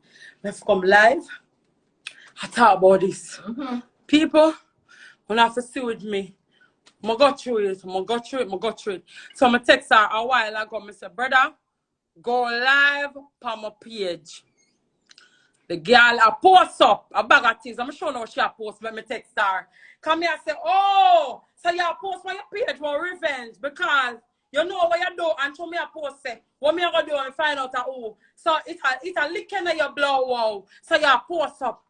I've come live. I talk about this. People, when have to see with me. I go through it, I go through it. So I text her a while ago. I said, brother, go live on my page. The girl a post up a bag of things. I'm sure now she a post when me text her. Come here and say, oh, so you post on your page for revenge because you know what you do and show me a post say what me gonna do and find out who. So it's a licking of your blow wow. So you post up.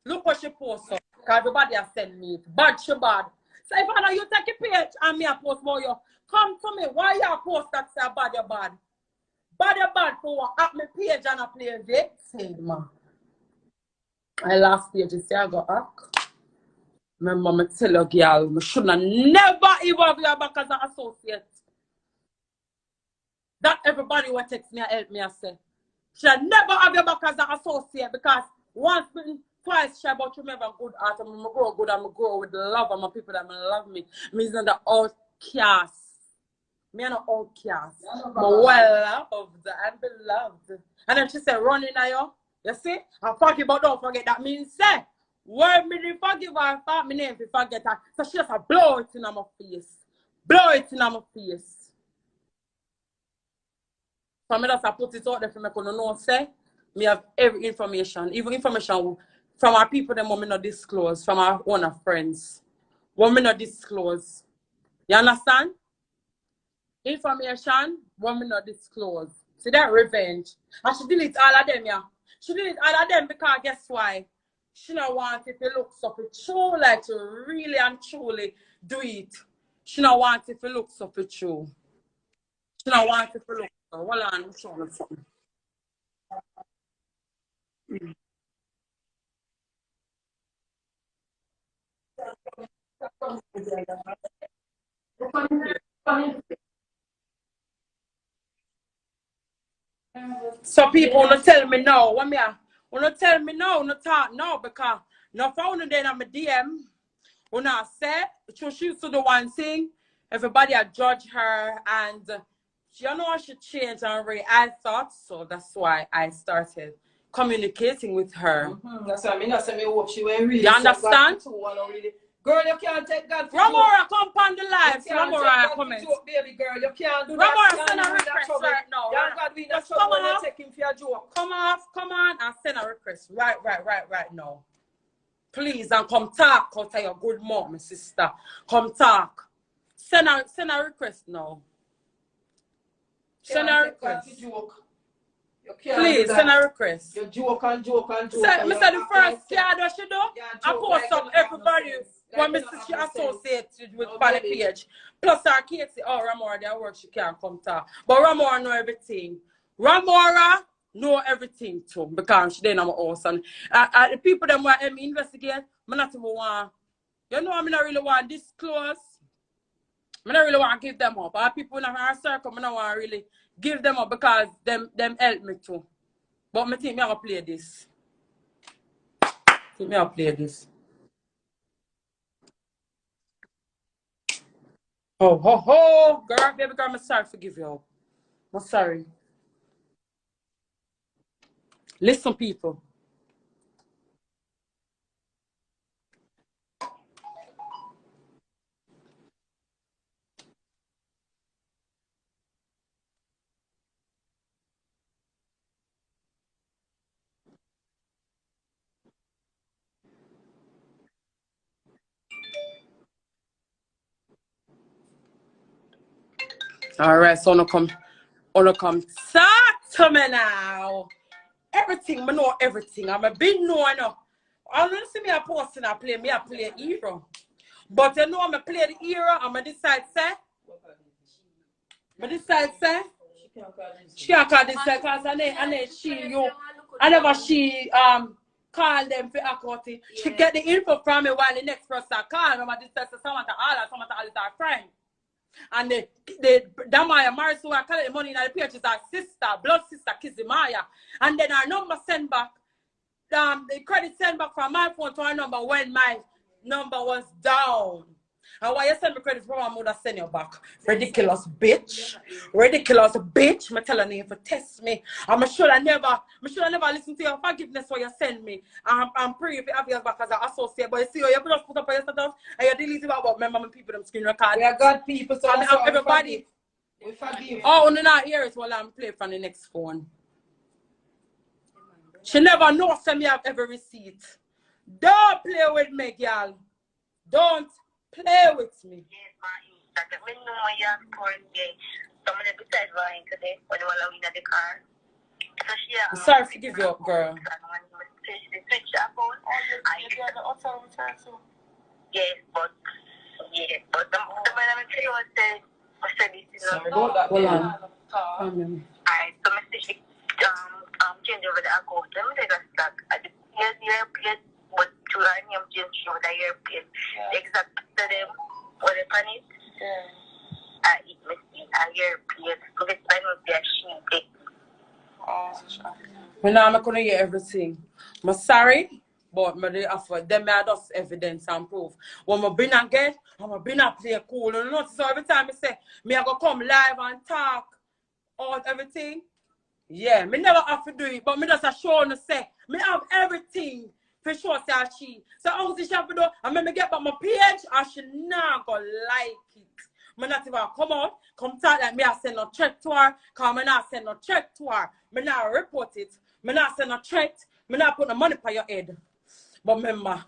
Look what she post up. Because everybody has sent me it. Bad she bad. So if I know you take a page and me a post about you, come to me. Why you post that say bad you bad? Bad you bad for what? At my page and I play vexed, man. I last page you say I got hack. Remember me tell you girl, I should have never even have you back as an associate. That everybody will text me and help me and say. Should never have you back as an associate because once twice she about you have a good heart and I grow good and I grow with love and my people that love me. Me is not the outcast. Me not outcast. I'm well loved and beloved. And then she said, running at you. You see? I forgive but don't forget. That means say, word me didn't forgive her, I thought my name if you forget her. So she just a blow it in my face. Blow it in my face. So I just put it out there for me to know say, me have every information, even information from our people that we not disclose, from our own friends. What we not disclose. You understand? Information, what we not disclose. See that revenge. And she delete all of them, yeah. She delete all of them because guess why? She don't want it to look so true, like to really and truly do it. She don't want it to look so true. She don't want it to look so. Hold on, I'm showing you something. So people wanna tell me no. What me wanna tell me no, no talk no because no phone then I'm a DM. When I say she used to do one thing, everybody had judge her and you know she changed and I thought so. That's why I started communicating with her.
That's why I mean I say me hope she went really.
You understand?
Girl, you can't take God for
Ramora, come on the live. So Ramora, comment.
Baby girl, you can't do that.
Ramora, send a request right now.
Just come on, take him for your joke.
Come on, and send a request right now. Please, and come talk out of your good mom, my sister. Come talk. Send a request now. Send a request. Please, send a request.
You joke and joke.
I said the first card that she do, I post up everybody when she associated with Pally page. Plus our kids say, oh, Ramora, their work, she can't come talk. But Ramora know everything. Ramora know everything too, because she didn't have a house. And the people that want me investigate, I not even want, you know, I not really want to disclose. I don't really want to give them up. Our people in our circle, I don't want to really give them up because them help me too. But I think I will play this. Oh, girl, baby girl, I'm sorry to give you up. I'm sorry. Listen, people. All right, so I'm gonna come talk to me now. Everything, I know everything. I'm a big no, I know. I don't see me a post and I play hero. But you know I'm a play the hero, I'm a decide say. She can't call this because I never call them for account. She get the info from me while the next person call. Remember this person someone to all is our friend. And that Maya married so I collect the money in the page is our sister, blood sister, Kizzy Maya. And then our number send back, the credit send back from my phone to our number when my number was down. And why you send me credit for one would send you back? Ridiculous bitch. Ridiculous bitch. Me tell her name for test me. And I should have never listen to your forgiveness what you send me. I'm praying if you have yours back as an associate. But you see, you just put up on your status and you delete it about remember my people them screen record.
We are God people, so that's why
everybody.
We forgive.
Oh, no, not hear it while I'm playing from the next phone. She never knows that me have every receipt. Don't play with me, girl. Don't play with me.
Yes, ma. When you know you have porn, someone beside Ryan today when you were in the car. So she
I'm sorry to give you up, girl.
Switch her phone. Yes, but the man I'm saying was
sorry about that.
Hold on.
Alright, so Mr. She change over the account. Let me take a stock. Here's the airplane, but to run him change over the airplane. The exact to them what they pan it. It must be a airplane. So this time will be a sheet.
When I'm not gonna hear everything. I'm sorry, but I offer them I just evidence and proof. When I bring again, I'm bring a play cool. You know, so every time I say me I go come live and talk out everything. Yeah, me never have to do it, but me just a show and say me have everything for sure say she. So how she have to do and when me get back my page, I should not go like it. Me not even come out, come talk like me I send no threat to her, cause me not send no threat to her. Me not report it. Me not send no threat. Me not put no money for your head. But remember,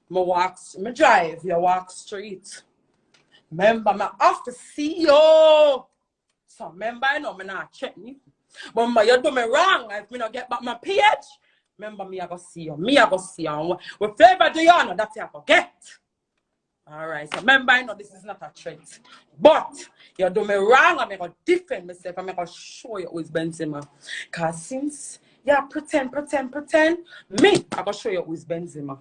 me drive, you walk straight. Remember, me have to see you. So remember, I know me not check me. But remember, you do me wrong. If me not get back my page, remember me I go see you. Me I go see you. With flavor do you know that's I forget. Alright, so remember I know this is not a threat. But you do me wrong, I'm gonna defend myself. I'm gonna show you who is Benzema. Cause since you pretend, me I gonna show you who is Benzema.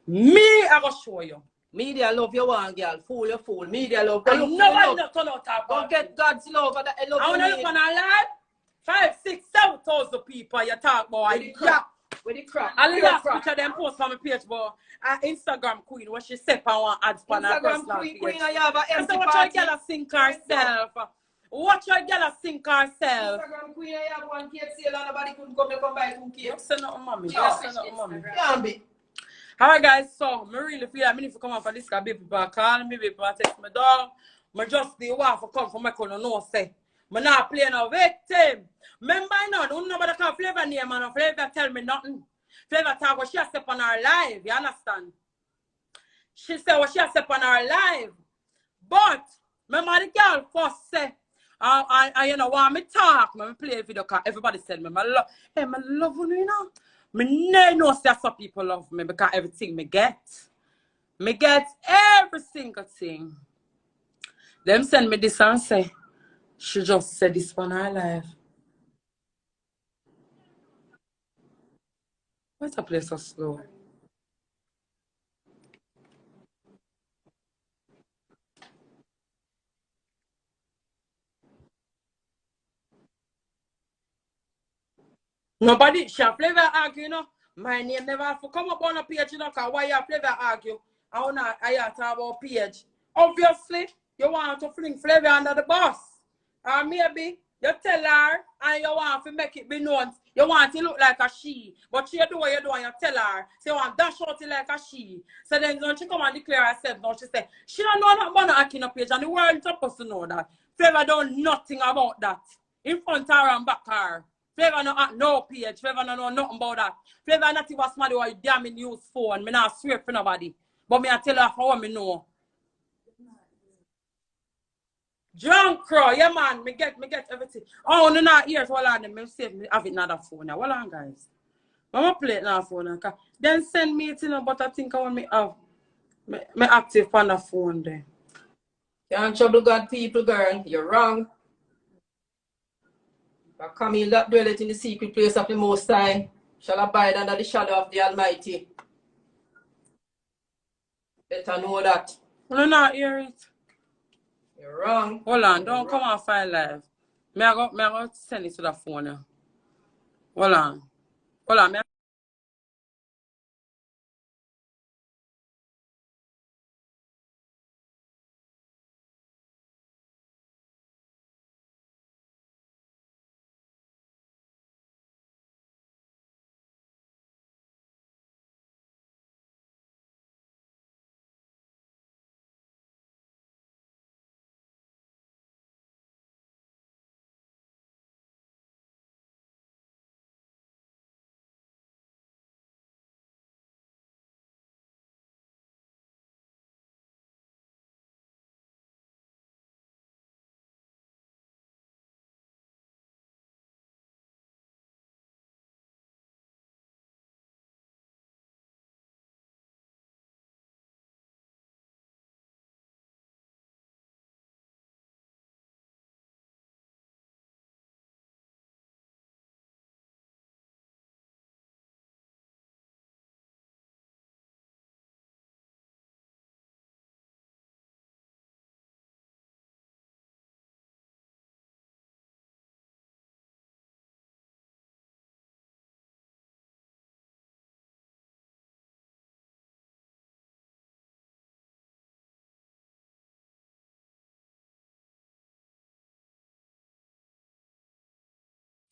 Me I gonna show you.
Media love you one girl, fool you fool. Media love.
But no one not turn out about
Don't get God's love and the love.
I wanna look on our live. 5, 6, 7,000 people you talk about.
With the crap.
I last picture them post on my page, but Instagram queen when she set on one ads on her personal page.
Queen, you have a empty
watch
party.
her girl sink herself. Watch her girl sink herself.
Instagram queen, you have one cake sale and nobody couldn't come buy 2 cakes.
Don't say nothing, mommy.
Yeah.
Don't say nothing, mommy.
Can't be.
Alright guys, so I really feel like I need to come up for this because people call me, people text me dog. I just the one for come for my corner no say. I'm not playing a victim. Remember now, don't nobody can Flavor name and Flavor tell me nothing. Flavor talk what she has step on her live, you understand? She said what she has step on her live. But remember the girl first say, I you know want me talk, me play video cause everybody said me, I love you know. Me never know say some people love me because everything me get. Me get every single thing. Them send me this and say, she just said this on her life. What's a place so slow? Nobody, she have Flavor argue, you know. My name never have to come up on a page, you know, because why you have Flavor argue? I talk about page. Obviously, you want to fling Flavor under the bus. Or maybe you tell her and you want to make it be known. You want to look like a she. But she do what you do and you tell her. So you want dash out like a she. So then when she come and declare herself, now she say, she don't know nothing about the acting up page and the world is supposed to know that. Flavor don't nothing about that. In front of her and back her. Flavor no page. Flavor no know nothing about that. Flavor not even somebody who damn use phone. Me not swear for nobody. But me I tell her how me know. Drunk crow, yeah man, me get everything. Oh no not ears, hold on, me save me have it another phone now. Hold on guys. I'ma play it now phone now. Then send me it, you know, but I think I want me have me active on the phone there.
Can't trouble God people, girl. You're wrong. But come in that dwell it in the secret place of the Most High shall abide under the shadow of the Almighty. Better know that.
No not hear it.
You're wrong.
Hold on, don't come on file live. Me I go send it to the phone now. Hold on. Hold on, me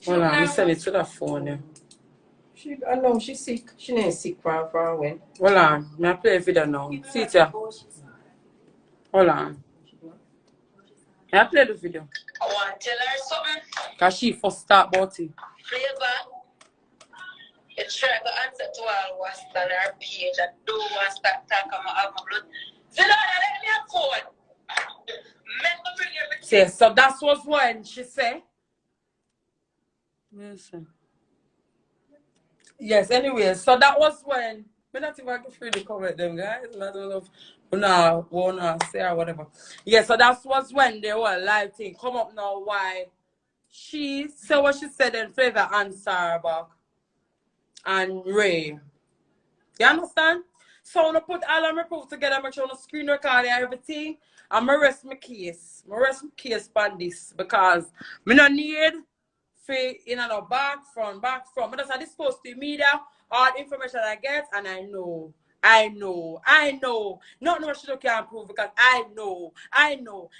Hold on, we send it to the phone. Yeah.
I know she's sick. She ain't sick for when.
Hold on, I play a video now. See it here. Hold on. I play the video.
I want to tell her something.
Because she first start about it.
Flavor. You try to answer to all what's on her page and do want to start talking about my blood. Sit down and let me have phone. Make me bring you my
See, so that was when she said. Yes, anyway, so that was when me not even free to comment them guys. I don't know if wanna say or whatever. Yeah, so that was when they were live thing come up now why she said what she said and Flavor answer back and Ray. You understand? So I put all of my proof together, make sure on the screen record and everything. And I rest my case. I rest my case on this because me not need in and out back from. But that's how this supposed to media, all the information I get, and I know. Nothing what she can prove because I know.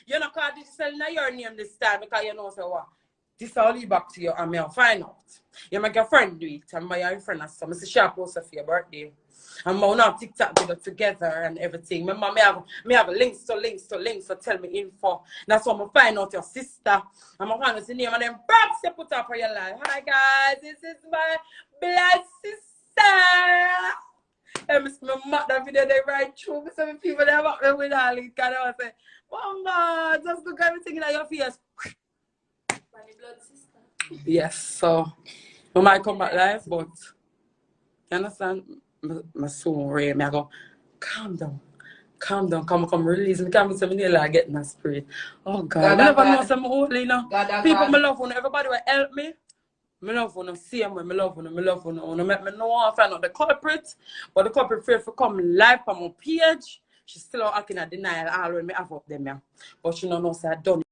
You're not called digital in your name this time because you know so what. This I'll leave back to you and I'll find out. You make your friend do it and my friend has some. I say she post for your birthday. And we have TikTok video together and everything. Me have links to tell me info. That's why I find out your sister. And I find out the name and then perhaps you put up for your life. Hi guys, this is my blood sister. And my mother video they write through. Some people they walk me with all it. And I say, Mama, just look everything in your face.
My blood sister.
Yes, so we might come back live, but you understand? My soul Ray, I go, calm down, come release me. Can't be something like getting a spirit. Oh God, I never know some holy, you know. People me love on everybody will help me. Me love on them, same way, me love on them. Make me know I find out the culprit, but the culprit fear for come live on my page. She still acting a denial all when me have up them, yeah. But she don't know say I done